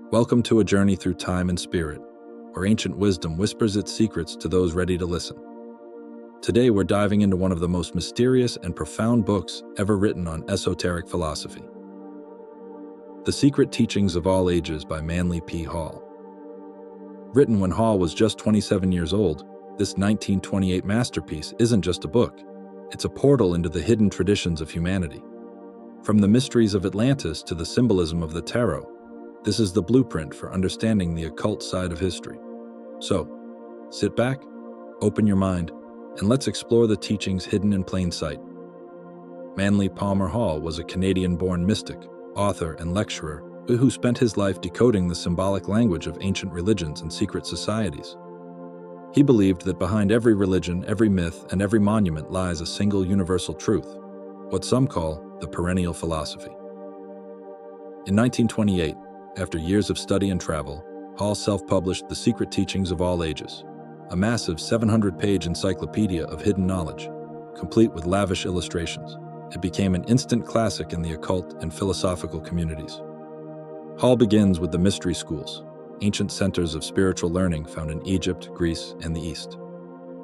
Welcome to a journey through time and spirit, where ancient wisdom whispers its secrets to those ready to listen. Today we're diving into one of the most mysterious and profound books ever written on esoteric philosophy. The Secret Teachings of All Ages by Manly P. Hall. Written when Hall was just 27 years old, this 1928 masterpiece isn't just a book. It's a portal into the hidden traditions of humanity. From the mysteries of Atlantis to the symbolism of the tarot, this is the blueprint for understanding the occult side of history. So, sit back, open your mind, and let's explore the teachings hidden in plain sight. Manly Palmer Hall was a Canadian-born mystic, author, and lecturer who spent his life decoding the symbolic language of ancient religions and secret societies. He believed that behind every religion, every myth, and every monument lies a single universal truth, what some call the perennial philosophy. In 1928, after years of study and travel, Hall self-published The Secret Teachings of All Ages, a massive 700-page encyclopedia of hidden knowledge, complete with lavish illustrations. It became an instant classic in the occult and philosophical communities. Hall begins with the mystery schools, ancient centers of spiritual learning found in Egypt, Greece, and the East.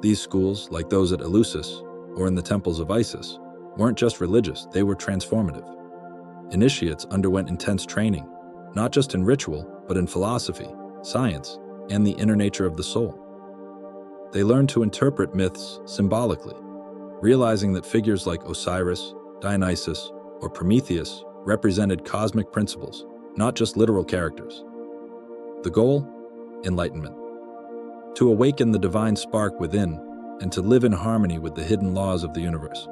These schools, like those at Eleusis or in the temples of Isis, weren't just religious, they were transformative. Initiates underwent intense training, not just in ritual, but in philosophy, science, and the inner nature of the soul. They learned to interpret myths symbolically, realizing that figures like Osiris, Dionysus, or Prometheus represented cosmic principles, not just literal characters. The goal? Enlightenment. To awaken the divine spark within and to live in harmony with the hidden laws of the universe.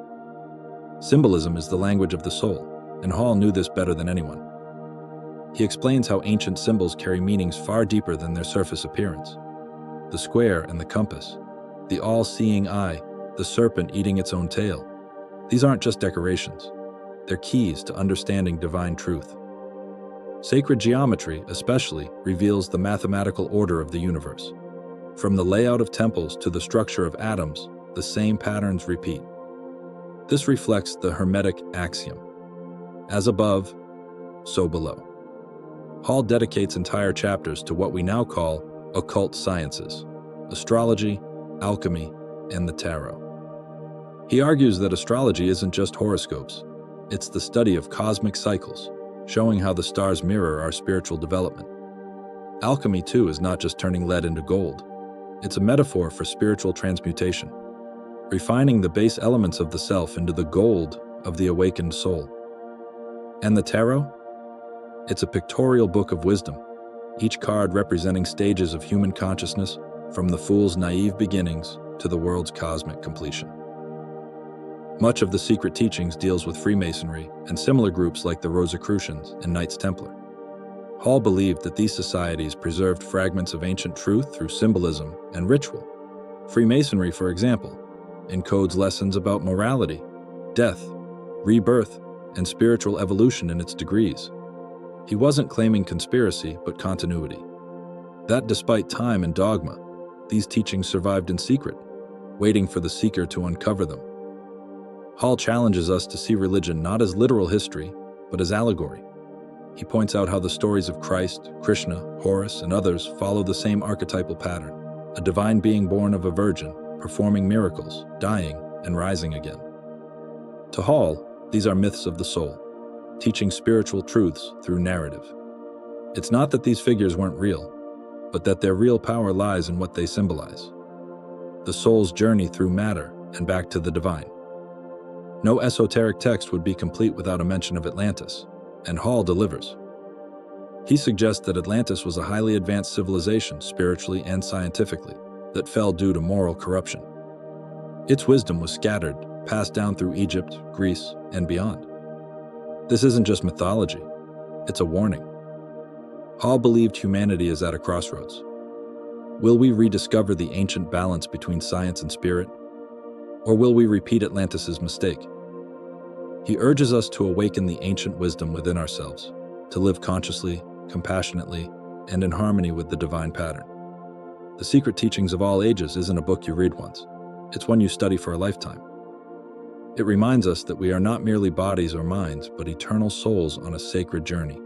Symbolism is the language of the soul, and Hall knew this better than anyone. He explains how ancient symbols carry meanings far deeper than their surface appearance. The square and the compass, the all-seeing eye, the serpent eating its own tail. These aren't just decorations. They're keys to understanding divine truth. Sacred geometry, especially, reveals the mathematical order of the universe. From the layout of temples to the structure of atoms, the same patterns repeat. This reflects the Hermetic axiom: as above, so below. Hall dedicates entire chapters to what we now call occult sciences: astrology, alchemy, and the tarot. He argues that astrology isn't just horoscopes, it's the study of cosmic cycles, showing how the stars mirror our spiritual development. Alchemy, too, is not just turning lead into gold. It's a metaphor for spiritual transmutation, refining the base elements of the self into the gold of the awakened soul. And the tarot? It's a pictorial book of wisdom, each card representing stages of human consciousness, from the fool's naive beginnings to the world's cosmic completion. Much of the Secret Teachings deals with Freemasonry and similar groups like the Rosicrucians and Knights Templar. Hall believed that these societies preserved fragments of ancient truth through symbolism and ritual. Freemasonry, for example, encodes lessons about morality, death, rebirth, and spiritual evolution in its degrees. He wasn't claiming conspiracy, but continuity. That despite time and dogma, these teachings survived in secret, waiting for the seeker to uncover them. Hall challenges us to see religion not as literal history, but as allegory. He points out how the stories of Christ, Krishna, Horus, and others follow the same archetypal pattern: a divine being born of a virgin, performing miracles, dying, and rising again. To Hall, these are myths of the soul, teaching spiritual truths through narrative. It's not that these figures weren't real, but that their real power lies in what they symbolize: the soul's journey through matter and back to the divine. No esoteric text would be complete without a mention of Atlantis, and Hall delivers. He suggests that Atlantis was a highly advanced civilization, spiritually and scientifically, that fell due to moral corruption. Its wisdom was scattered, passed down through Egypt, Greece, and beyond. This isn't just mythology, it's a warning. Hall believed humanity is at a crossroads. Will we rediscover the ancient balance between science and spirit? Or will we repeat Atlantis' mistake? He urges us to awaken the ancient wisdom within ourselves, to live consciously, compassionately, and in harmony with the divine pattern. The Secret Teachings of All Ages isn't a book you read once. It's one you study for a lifetime. It reminds us that we are not merely bodies or minds, but eternal souls on a sacred journey.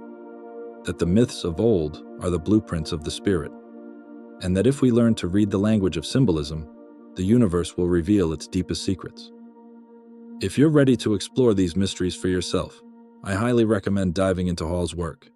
That the myths of old are the blueprints of the spirit. And that if we learn to read the language of symbolism, the universe will reveal its deepest secrets. If you're ready to explore these mysteries for yourself, I highly recommend diving into Hall's work.